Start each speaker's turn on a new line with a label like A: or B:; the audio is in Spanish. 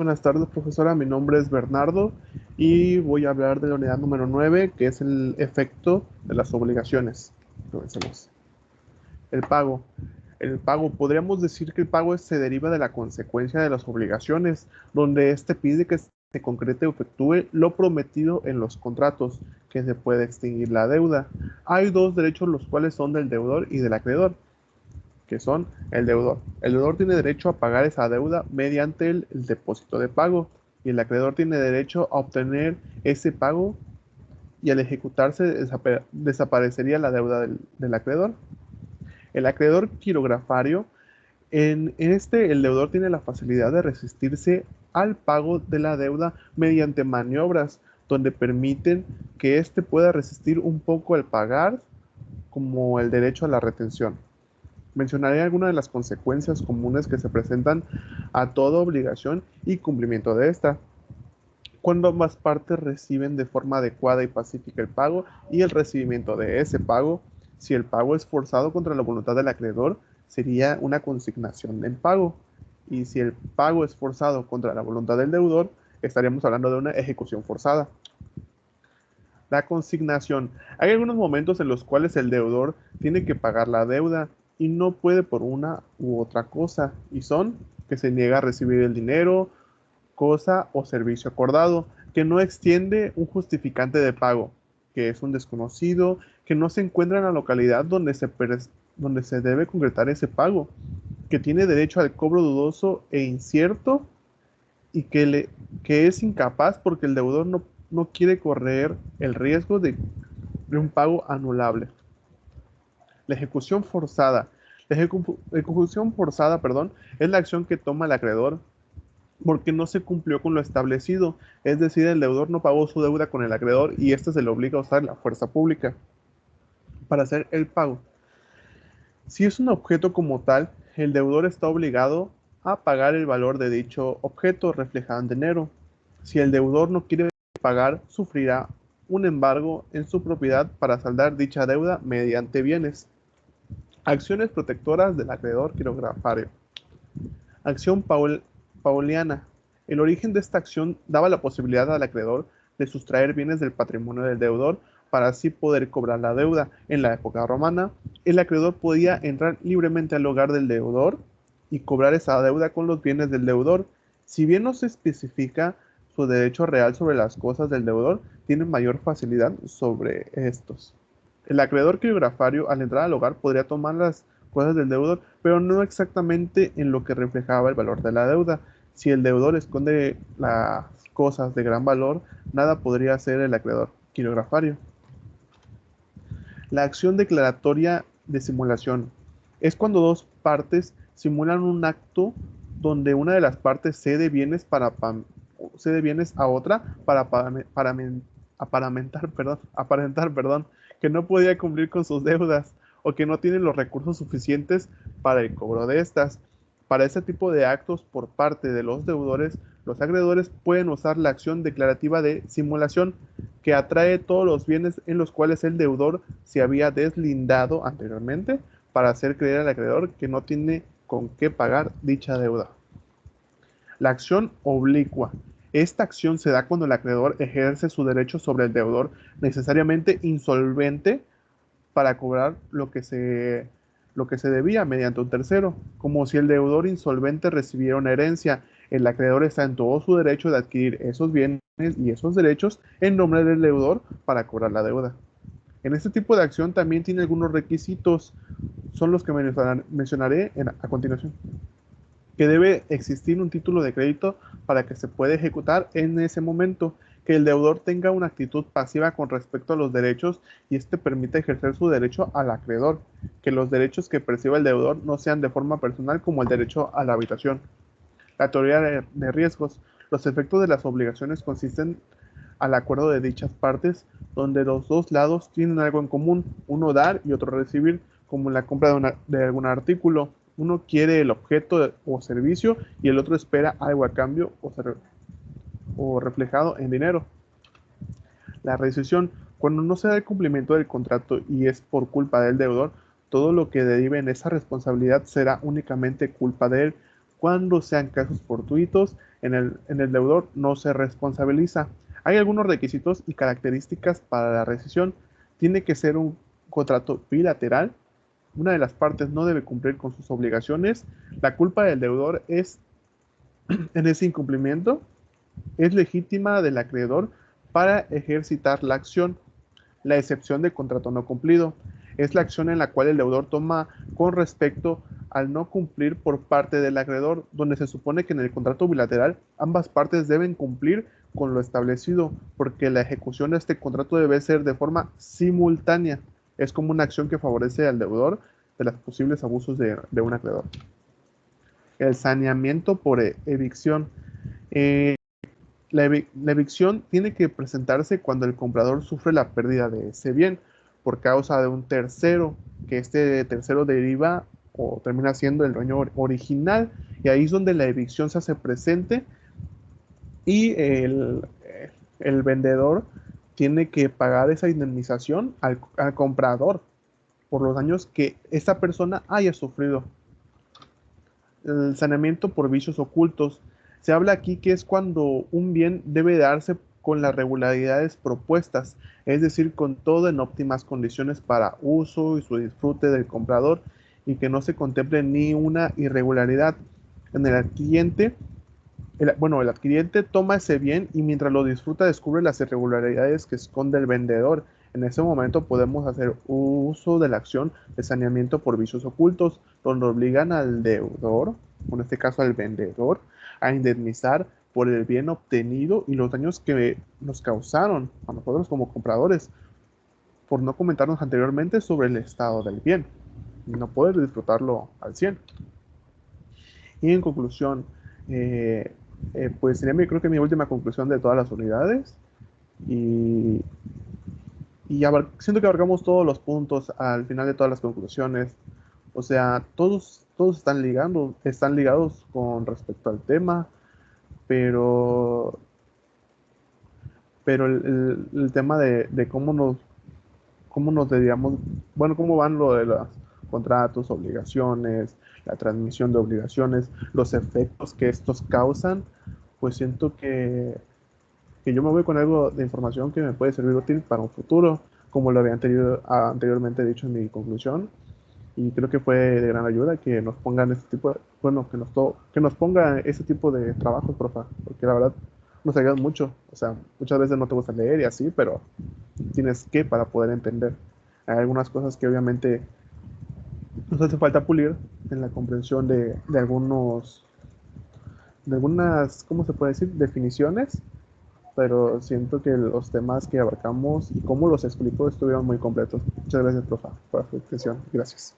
A: Buenas tardes, profesora. Mi nombre es Bernardo y voy a hablar de la unidad número 9, que es el efecto de las obligaciones. Comencemos. El pago. El pago, podríamos decir que el pago se deriva de la consecuencia de las obligaciones, donde éste pide que se concrete o efectúe lo prometido en los contratos, que se puede extinguir la deuda. Hay dos derechos, los cuales son del deudor y del acreedor, que son el deudor. El deudor tiene derecho a pagar esa deuda mediante el depósito de pago y el acreedor tiene derecho a obtener ese pago y al ejecutarse desaparecería la deuda del acreedor. El acreedor quirografario, en este el deudor tiene la facilidad de resistirse al pago de la deuda mediante maniobras donde permiten que éste pueda resistir un poco el pagar, como el derecho a la retención. Mencionaré algunas de las consecuencias comunes que se presentan a toda obligación y cumplimiento de esta. Cuando ambas partes reciben de forma adecuada y pacífica el pago y el recibimiento de ese pago, si el pago es forzado contra la voluntad del acreedor, sería una consignación del pago. Y si el pago es forzado contra la voluntad del deudor, estaríamos hablando de una ejecución forzada. La consignación. Hay algunos momentos en los cuales el deudor tiene que pagar la deuda y no puede por una u otra cosa, y son que se niega a recibir el dinero, cosa o servicio acordado, que no extiende un justificante de pago, que es un desconocido, que no se encuentra en la localidad donde se debe concretar ese pago, que tiene derecho al cobro dudoso e incierto y que es incapaz porque el deudor no quiere correr el riesgo de un pago anulable. La ejecución forzada. Ejecución forzada, perdón, es la acción que toma el acreedor porque no se cumplió con lo establecido, es decir, el deudor no pagó su deuda con el acreedor y éste se le obliga a usar la fuerza pública para hacer el pago. Si es un objeto como tal, el deudor está obligado a pagar el valor de dicho objeto reflejado en dinero. Si el deudor no quiere pagar, sufrirá un embargo en su propiedad para saldar dicha deuda mediante bienes. Acciones protectoras del acreedor quirografario. Acción pauliana. El origen de esta acción daba la posibilidad al acreedor de sustraer bienes del patrimonio del deudor para así poder cobrar la deuda. En la época romana, el acreedor podía entrar libremente al hogar del deudor y cobrar esa deuda con los bienes del deudor. Si bien no se especifica su derecho real sobre las cosas del deudor, tiene mayor facilidad sobre estos. El acreedor criografario, al entrar al hogar, podría tomar las cosas del deudor, pero no exactamente en lo que reflejaba el valor de la deuda. Si el deudor esconde las cosas de gran valor, nada podría hacer el acreedor quirografario. La acción declaratoria de simulación es cuando dos partes simulan un acto donde una de las partes cede bienes a otra para aparentar, que no podía cumplir con sus deudas o que no tiene los recursos suficientes para el cobro de estas. Para este tipo de actos por parte de los deudores, los acreedores pueden usar la acción declarativa de simulación, que atrae todos los bienes en los cuales el deudor se había deslindado anteriormente para hacer creer al acreedor que no tiene con qué pagar dicha deuda. La acción oblicua. Esta acción se da cuando el acreedor ejerce su derecho sobre el deudor necesariamente insolvente para cobrar lo que se debía mediante un tercero, como si el deudor insolvente recibiera una herencia. El acreedor está en todo su derecho de adquirir esos bienes y esos derechos en nombre del deudor para cobrar la deuda. En este tipo de acción también tiene algunos requisitos, son los que mencionaré a continuación. Que debe existir un título de crédito para que se pueda ejecutar en ese momento, que el deudor tenga una actitud pasiva con respecto a los derechos y este permite ejercer su derecho al acreedor, que los derechos que perciba el deudor no sean de forma personal como el derecho a la habitación. La teoría de riesgos. Los efectos de las obligaciones consisten al acuerdo de dichas partes, donde los dos lados tienen algo en común, uno dar y otro recibir, como en la compra de algún artículo. Uno quiere el objeto o servicio y el otro espera algo a cambio o reflejado en dinero. La rescisión. Cuando no se da el cumplimiento del contrato y es por culpa del deudor, todo lo que derive en esa responsabilidad será únicamente culpa de él. cuando sean casos fortuitos, en el deudor no se responsabiliza. Hay algunos requisitos y características para la rescisión. Tiene que ser un contrato bilateral. Una de las partes no debe cumplir con sus obligaciones. La culpa del deudor es en ese incumplimiento es legítima del acreedor para ejercitar la acción. La excepción de contrato no cumplido es la acción en la cual el deudor toma con respecto al no cumplir por parte del acreedor, donde se supone que en el contrato bilateral ambas partes deben cumplir con lo establecido, porque la ejecución de este contrato debe ser de forma simultánea. Es como una acción que favorece al deudor de los posibles abusos de un acreedor. El saneamiento por evicción. Eh, la evicción tiene que presentarse cuando el comprador sufre la pérdida de ese bien por causa de un tercero, que este tercero deriva o termina siendo el dueño original, y ahí es donde la evicción se hace presente y el vendedor tiene que pagar esa indemnización al comprador por los daños que esta persona haya sufrido. El saneamiento por vicios ocultos. Se habla aquí que es cuando un bien debe darse con las regularidades propuestas, es decir, con todo en óptimas condiciones para uso y su disfrute del comprador y que no se contemple ni una irregularidad. En el adquiriente, el adquiriente toma ese bien y mientras lo disfruta descubre las irregularidades que esconde el vendedor. En ese momento podemos hacer uso de la acción de saneamiento por vicios ocultos, donde obligan al deudor, en este caso al vendedor, a indemnizar por el bien obtenido y los daños que nos causaron a nosotros como compradores por no comentarnos anteriormente sobre el estado del bien y no poder disfrutarlo al 100. Y en conclusión, eh, pues sería creo que mi última conclusión de todas las unidades. Y, siento que abarcamos todos los puntos al final de todas las conclusiones. O sea, todos están ligados con respecto al tema, pero, pero el tema de cómo nos debíamos, bueno, cómo van lo de los contratos, obligaciones, la transmisión de obligaciones, los efectos que estos causan, pues siento que yo me voy con algo de información que me puede servir útil para un futuro, como lo había anteriormente dicho en mi conclusión, y creo que fue de gran ayuda que nos pongan este tipo de, bueno, que nos ponga ese tipo de trabajos, profa, porque la verdad nos ayudan mucho, o sea, muchas veces no te gusta leer y así, pero tienes que para poder entender. Hay algunas cosas que obviamente nos hace falta pulir en la comprensión de algunas, ¿cómo se puede decir? Definiciones, pero siento que los temas que abarcamos y cómo los explico estuvieron muy completos. Muchas gracias, profa, por su atención. Gracias.